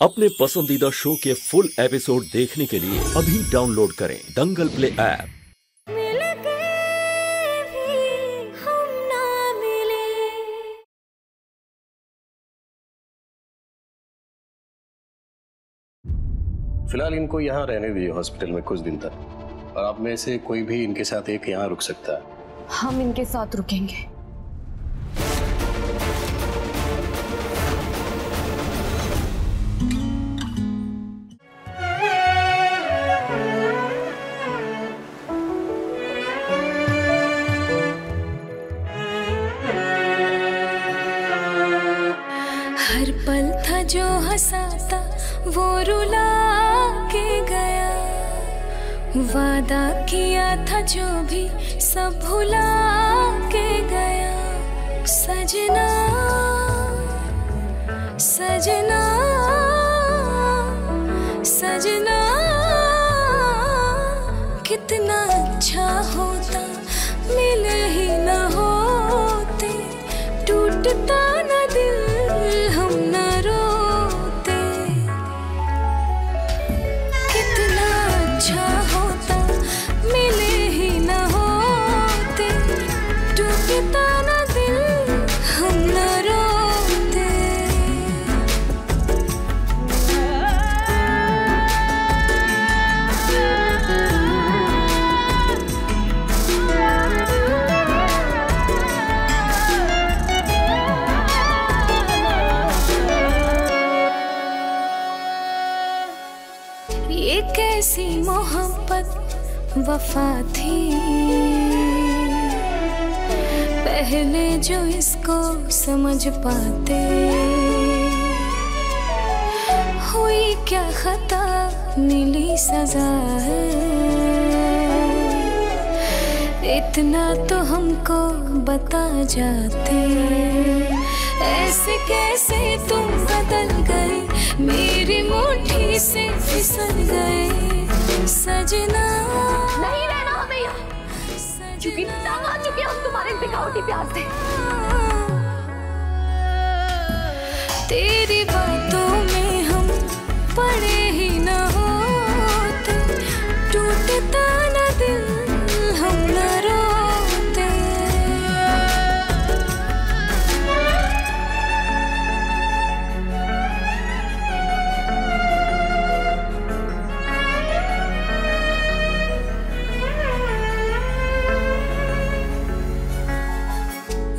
अपने पसंदीदा शो के फुल एपिसोड देखने के लिए अभी डाउनलोड करें दंगल प्ले ऐप। फिलहाल इनको यहाँ रहने दीजिए हॉस्पिटल में कुछ दिन तक, और आप में से कोई भी इनके साथ एक यहाँ रुक सकता है। हम इनके साथ रुकेंगे। हर पल था जो हंसाता वो रुला के गया, वादा किया था जो भी सब भुला के गया। सजना सजना सजना कितना अच्छा होता मिले ही न होते, टूटता न दिल हम न रोते। कितना अच्छा होता मिले ही न होते, टूटता न दिल हम न रोते। ये कैसी मोहब्बत वफा थी, पहले जो इसको समझ पाते। हुई क्या खता मिली सजा है, इतना तो हमको बता जाते। ऐसे कैसे तुम बदल गए, मेरी मुट्ठी से फिसल गए। सजना नहीं रहना हमें यहाँ, क्योंकि तंग आ चुके हम तुम्हारे दिखावटी प्यार से। तेरी बातों में हम पड़े ही न होते, टूटता न दिल हम न रोते।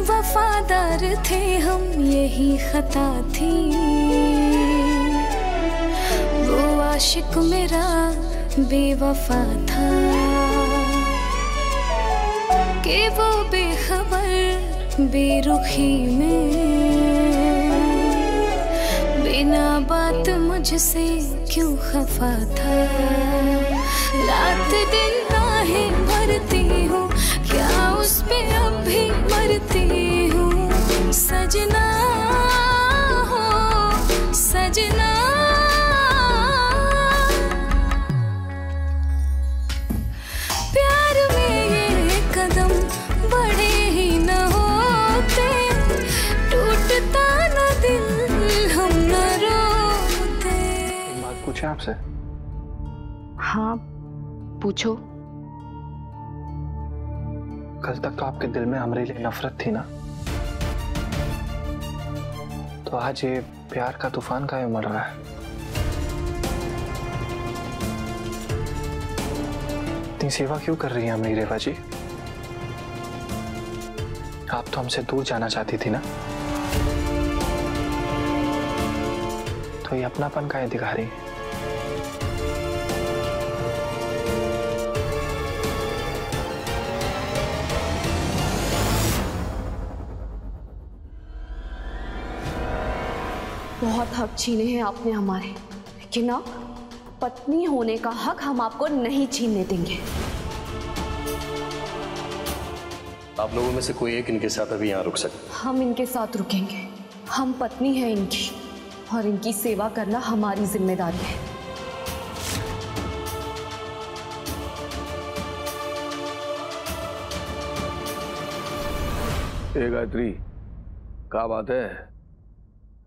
वफादार थे हम यही खता थी, वो आशिक मेरा बेवफा था कि वो बेखबर बेरुखी में बिना बात मुझसे क्यों खफा था। रात दिन आहें भरती हूँ, क्या उस पे अब भी मरती हूँ। सजना हो सजना, प्यार में ये कदम बढ़े ही न होते, टूटता न दिल हम न रोते। बात पूछे आपसे? हाँ पूछो। कल तक तो आपके दिल में हमारे लिए नफरत थी ना, तो आज ये प्यार का तूफान काहे उमड़ रहा है? इतनी सेवा क्यों कर रही है हमारी रेवा जी? आप तो हमसे दूर जाना चाहती थी ना, तो ये अपनापन काहे दिखा रही है? बहुत हक छीने हैं आपने हमारे, लेकिन अब पत्नी होने का हक हम आपको नहीं छीनने देंगे। आप लोगों में से कोई एक इनके साथ अभी यहाँ रुक सकता है। हम इनके साथ रुकेंगे। हम पत्नी हैं इनकी, और इनकी सेवा करना हमारी जिम्मेदारी है। गायत्री, क्या बात है?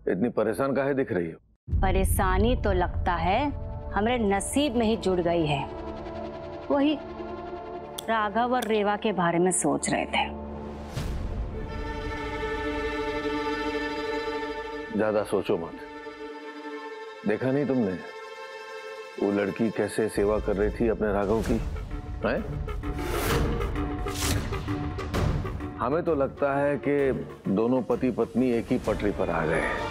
इतनी परेशान काहे दिख रही हो? परेशानी तो लगता है हमारे नसीब में ही जुड़ गई है। वही राघव और रेवा के बारे में सोच रहे थे। ज्यादा सोचो मत। देखा नहीं तुमने वो लड़की कैसे सेवा कर रही थी अपने राघव की? हैं? हमें तो लगता है कि दोनों पति पत्नी एक ही पटरी पर आ गए हैं।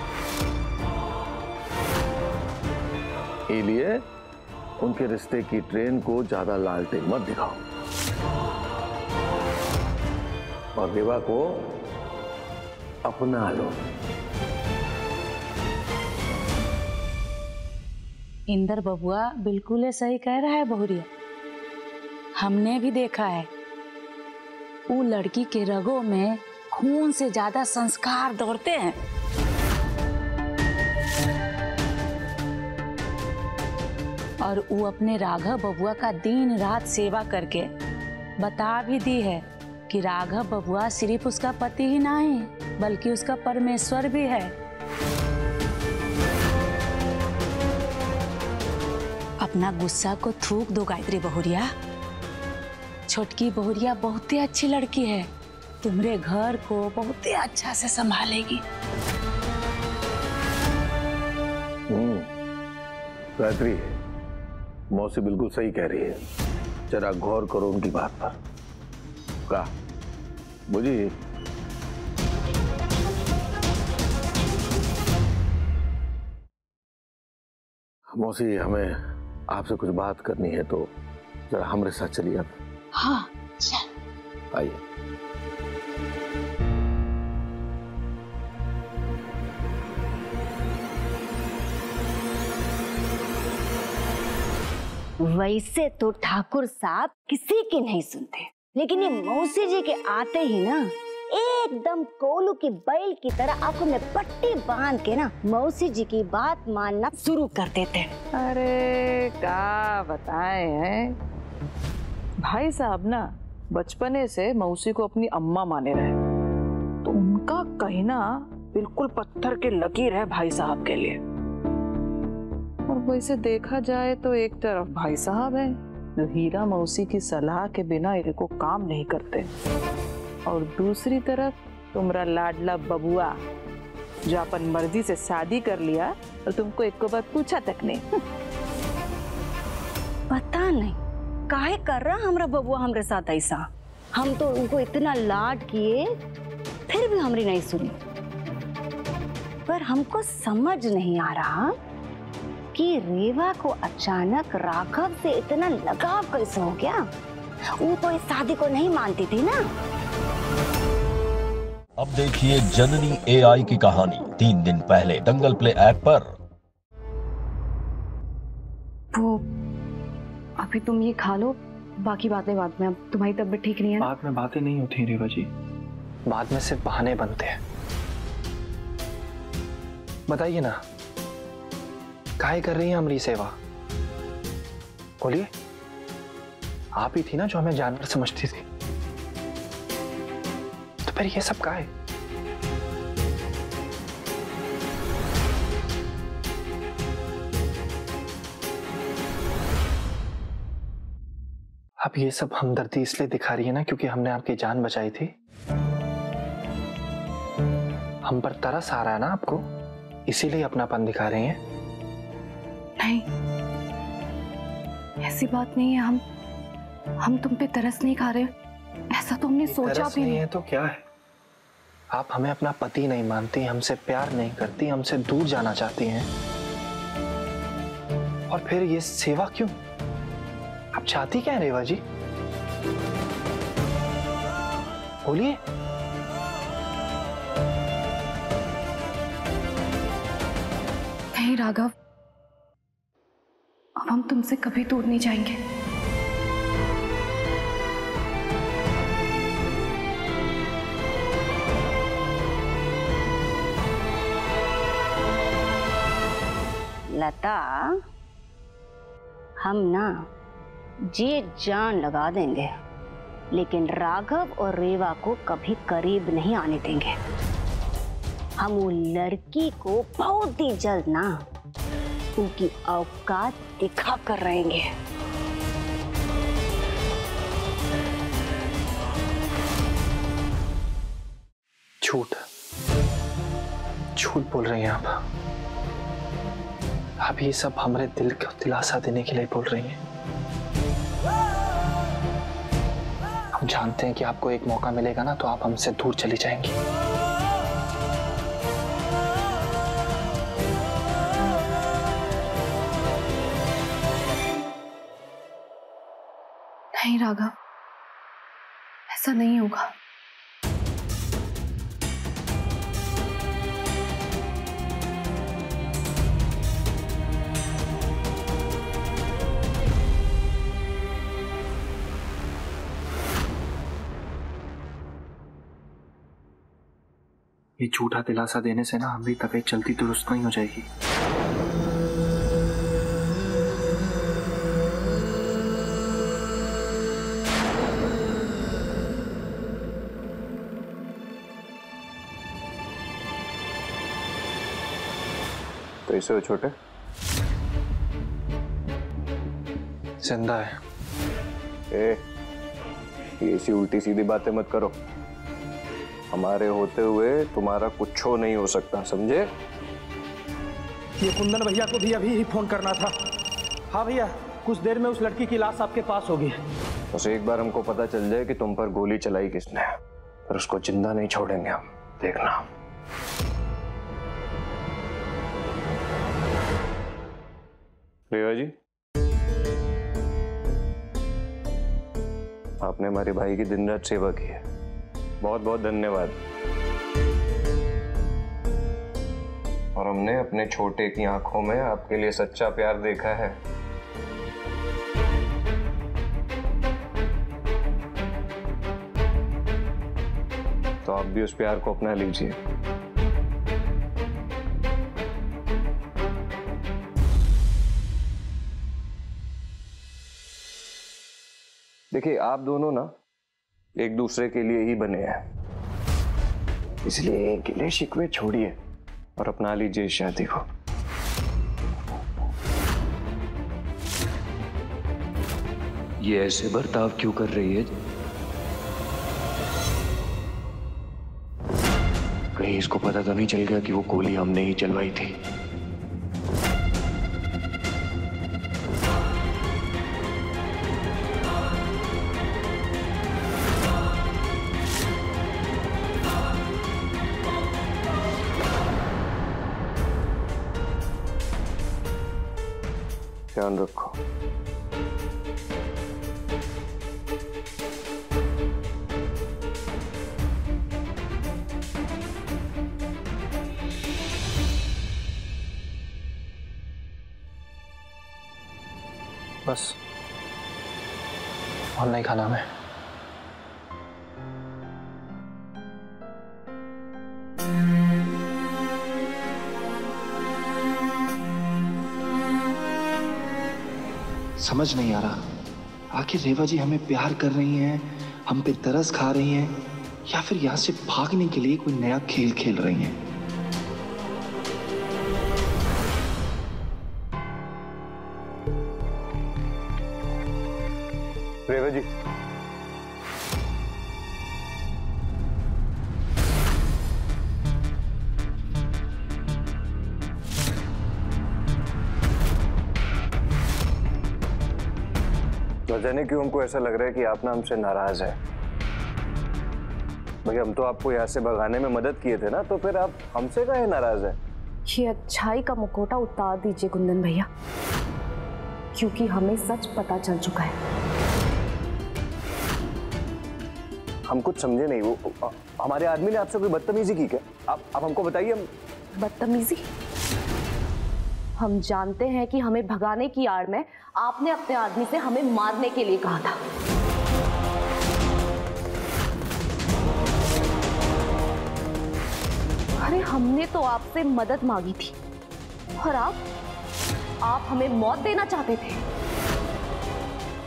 इसलिए उनके रिश्ते की ट्रेन को ज्यादा लालटेन मत दिखाओ और रेवा को अपना लो। इंदर बबुआ बिल्कुल सही कह रहा है बहुरिया। हमने भी देखा है वो लड़की के रगों में खून से ज्यादा संस्कार दौड़ते हैं। और वो अपने राघव बबुआ का दिन रात सेवा करके बता भी दी है कि राघव बबुआ सिर्फ उसका पति ही नहीं बल्कि उसका परमेश्वर भी है। अपना गुस्सा को थूक दो गायत्री बहुरिया। छोटकी बहुरिया बहुत ही अच्छी लड़की है, तुम्हारे घर को बहुत ही अच्छा से संभालेगी। गायत्री, मौसी बिल्कुल सही कह रही है। जरा गौर करो उनकी बात पर। का बुझी? मौसी, हमें आपसे कुछ बात करनी है तो जरा हमारे साथ चलिए आप। हाँ चल आइए। वैसे तो ठाकुर साहब किसी की नहीं सुनते, लेकिन ये मौसी जी के आते ही ना एकदम कोलू की बैल की तरह आंखों में पट्टी बांध के ना मौसी जी की बात मानना शुरू कर देते हैं। अरे क्या बताए हैं भाई साहब ना बचपने से मौसी को अपनी अम्मा माने रहे, तो उनका कहना बिल्कुल पत्थर के लकीर है भाई साहब के लिए। और वैसे देखा जाए तो एक तरफ भाई साहब है जो हीरा मौसी की सलाह के बिना इनको काम नहीं करते, और दूसरी तरफ तुम्हारा लाडला बबुआ जो अपन मर्जी से शादी कर लिया और तुमको एक बार पूछा तक नहीं। पता नहीं काहे कर रहा हमारा बबुआ हमरे साथ ऐसा। हम तो उनको इतना लाड किए फिर भी हमारी नहीं सुनी। पर हमको समझ नहीं आ रहा कि रेवा को अचानक राघव से इतना लगाव कैसे हो गया। वो तो इस शादी को नहीं मानती थी ना। अब देखिए जननी AI की कहानी 3 दिन पहले दंगल प्ले ऐप पर। वो अभी तुम ये खा लो, बाकी बातें बाद में। अब तुम्हारी तबीयत ठीक नहीं है। बाद में बातें नहीं होती रेवा जी, बाद में सिर्फ बहाने बनते हैं। बताइए ना, काहे कर रही है हमारी सेवा? बोलिए। आप ही थी ना जो हमें जानवर समझती थी, तो फिर ये सब काहे? आप ये सब हमदर्दी इसलिए दिखा रही है ना क्योंकि हमने आपकी जान बचाई थी। हम पर तरस आ रहा है ना आपको, इसीलिए अपनापन दिखा रही हैं। नहीं, ऐसी बात नहीं है। हम तुम पे तरस नहीं खा रहे, ऐसा तो हमने सोचा भी नहीं है। तो क्या है? आप हमें अपना पति नहीं मानती, हमसे प्यार नहीं करती, हमसे दूर जाना चाहती हैं, और फिर ये सेवा क्यों? आप चाहती क्या है रेवा जी? बोलिए। नहीं राघव, अब हम तुमसे कभी दूर नहीं जाएंगे। लता, हम ना जी जान लगा देंगे, लेकिन राघव और रेवा को कभी करीब नहीं आने देंगे। हम वो लड़की को बहुत ही जल्द ना उनकी औकात दिखा कर रहेंगे। झूठ झूठ बोल रही हैं आप ये सब हमारे दिल को दिलासा देने के लिए बोल रही हैं। हम जानते हैं कि आपको एक मौका मिलेगा ना तो आप हमसे दूर चली जाएंगी। नहीं राघव, ऐसा नहीं होगा। ये झूठा दिलासा देने से ना हमारी तबीयत जल्दी दुरुस्त नहीं हो जाएगी। कैसे हो छोटे? जिंदा है। ये ऐसी उल्टी सीधी बातें मत करो। हमारे होते हुए तुम्हारा कुछ हो नहीं हो सकता, समझे? ये कुंदन भैया को भी अभी ही फोन करना था। हाँ भैया, कुछ देर में उस लड़की की लाश आपके पास होगी। बस एक बार हमको पता चल जाए कि तुम पर गोली चलाई किसने, पर उसको जिंदा नहीं छोड़ेंगे हम, देखना। रेवा जी, आपने हमारे भाई की दिन रात सेवा की है, बहुत बहुत धन्यवाद। और हमने अपने छोटे की आंखों में आपके लिए सच्चा प्यार देखा है। तो आप भी उस प्यार को अपना लीजिए। देखिए, आप दोनों ना एक दूसरे के लिए ही बने हैं, इसलिए गिले शिकवे छोड़िए और अपना लीजिए इस शादी को। ये ऐसे बर्ताव क्यों कर रही है? कहीं इसको पता तो नहीं चल गया कि वो गोली हमने ही चलवाई थी? ध्यान रखो। बस और नहीं खाना हमें। समझ नहीं आ रहा, आखिर रेवा जी हमें प्यार कर रही हैं, हम पे तरस खा रही हैं, या फिर यहां से भागने के लिए कोई नया खेल खेल रही हैं। रेवा जी, न जाने क्यों हमको ऐसा लग रहा है कि आप ना हमसे नाराज है। भाई, हम तो आपको यहाँ से भगाने में मदद किए थे ना, तो फिर आप हमसे काहे नाराज है? ये अच्छाई का मुखौटा उतार दीजिए कुंदन भैया, क्योंकि हमें सच पता चल चुका है। हम कुछ समझे नहीं। वो हमारे आदमी ने आपसे कोई बदतमीजी की क्या? आप हमको बताइए। हम बदतमीजी? हम जानते हैं कि हमें भगाने की आड़ में आपने अपने आदमी से हमें मारने के लिए कहा था। अरे हमने तो आपसे मदद मांगी थी और आप हमें मौत देना चाहते थे।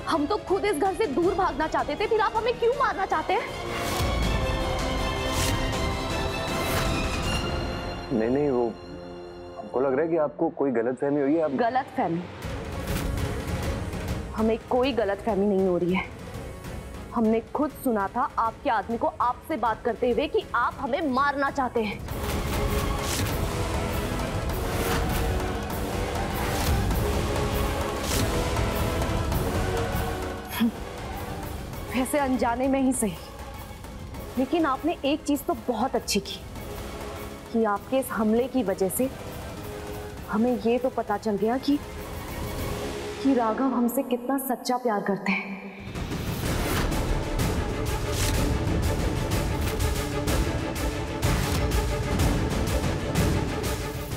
हम तो खुद इस घर से दूर भागना चाहते थे, फिर आप हमें क्यों मारना चाहते हैं? नहीं, वो हमको लग रहा है कि आपको कोई गलतफहमी हुई है। आप गलतफहमी? हमें कोई गलतफहमी नहीं हो रही है। हमने खुद सुना था आपके आदमी को आपसे बात करते हुए कि आप हमें मारना चाहते हैं। वैसे अनजाने में ही सही, लेकिन आपने एक चीज तो बहुत अच्छी की कि आपके इस हमले की वजह से हमें ये तो पता चल गया कि राघव हमसे कितना सच्चा प्यार करते हैं।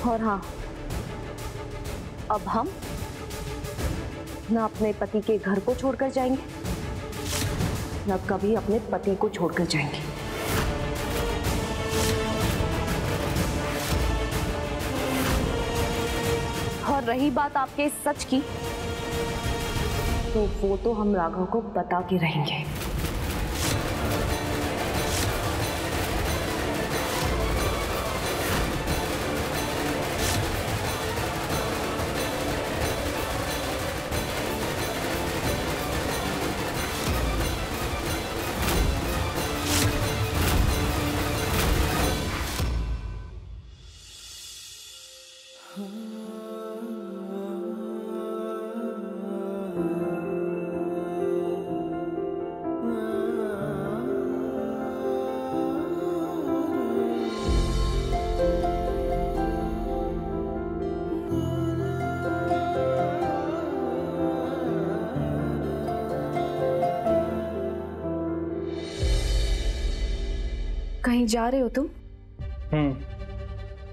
और हाँ, अब हम न अपने पति के घर को छोड़कर जाएंगे, न कभी अपने पति को छोड़कर जाएंगे। और रही बात आपके सच की, तो वो तो हम राघव को बता के रहेंगे। कहीं जा रहे हो तुम?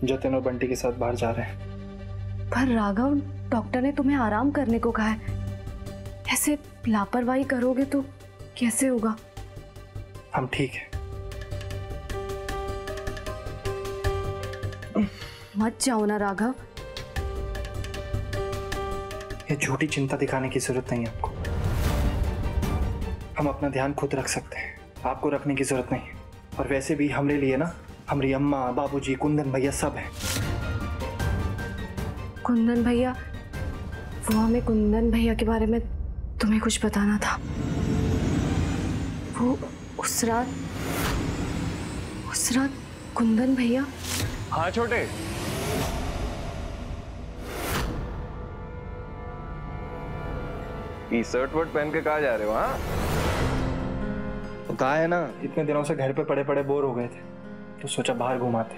जतिन और बंटी के साथ बाहर जा रहे हैं। पर राघव, डॉक्टर ने तुम्हें आराम करने को कहा है। ऐसे लापरवाही करोगे तो कैसे होगा? हम ठीक है। मत जाओ ना राघव। ये झूठी चिंता दिखाने की जरूरत नहीं है आपको। हम अपना ध्यान खुद रख सकते हैं, आपको रखने की जरूरत नहीं है। और वैसे भी हमरे लिए ना हमारी अम्मा, बाबूजी, कुंदन भैया सब हैं। कुंदन भैया? वो हमें कुंदन भैया के बारे में तुम्हें कुछ बताना था। वो उस रात कुंदन भैया। हाँ छोटे, ये शर्ट वर्ट पहन के कहाँ जा रहे हो? हाँ, तो कहा है ना, इतने दिनों से घर पे पड़े पड़े बोर हो गए थे, तो सोचा बाहर घुमाते।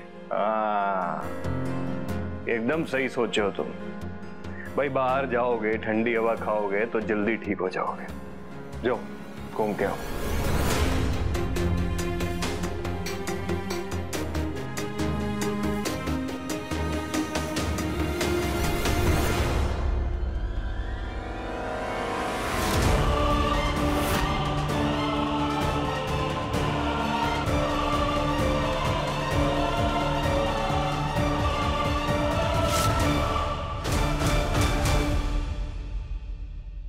एकदम सही सोचे हो तुम भाई। बाहर जाओगे, ठंडी हवा खाओगे तो जल्दी ठीक हो जाओगे। जाओ घूम के आओ।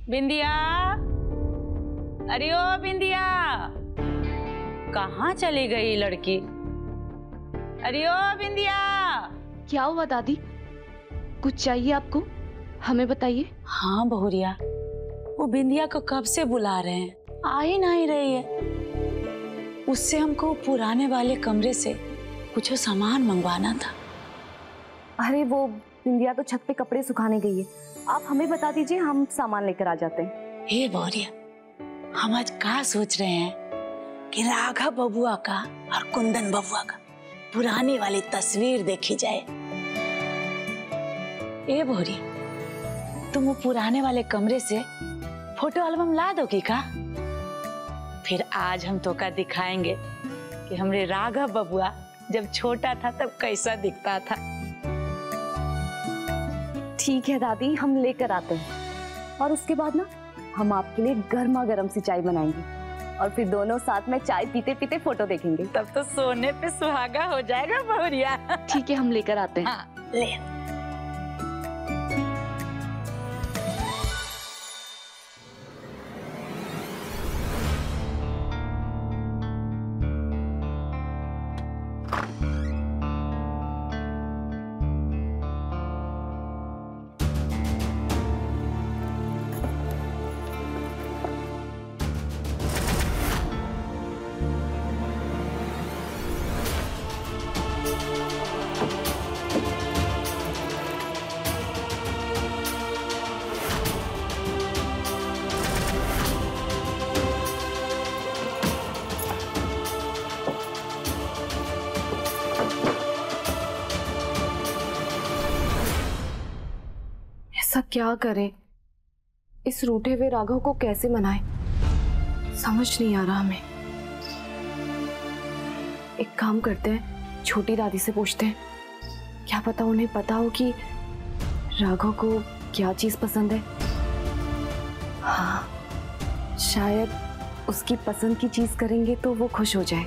बिंदिया, अरे ओ बिंदिया, कहाँ चली गई लड़की? अरे ओ बिंदिया। क्या हुआ दादी? कुछ चाहिए आपको? हमें बताइए। हाँ बहुरिया, वो बिंदिया को कब से बुला रहे हैं, आ ही नहीं रही है। उससे हमको पुराने वाले कमरे से कुछ सामान मंगवाना था। अरे वो बिंदिया तो छत पे कपड़े सुखाने गई है। आप हमें बता दीजिए, हम सामान लेकर आ जाते हैं। हे बहुरिया, हम आज क्या सोच रहे हैं कि राघव बबुआ का और कुंदन बबुआ का पुरानी वाली तस्वीर देखी जाए। ए बहुरिया, तुम वो पुराने वाले कमरे से फोटो एल्बम ला दोगी का? फिर आज हम तो का दिखाएंगे कि हमरे राघव बबुआ जब छोटा था तब कैसा दिखता था। ठीक है दादी, हम लेकर आते हैं। और उसके बाद ना हम आपके लिए गर्मा गर्म सी चाय बनाएंगे और फिर दोनों साथ में चाय पीते पीते फोटो देखेंगे। तब तो सोने पे सुहागा हो जाएगा बहुरिया। ठीक है, हम लेकर आते हैं। हाँ, ले। ऐसा क्या करें, इस रूठे हुए राघव को कैसे मनाएं, समझ नहीं आ रहा हमें। एक काम करते हैं, छोटी दादी से पूछते हैं, क्या पता उन्हें पता हो कि राघव को क्या चीज पसंद है। हाँ, शायद उसकी पसंद की चीज करेंगे तो वो खुश हो जाए।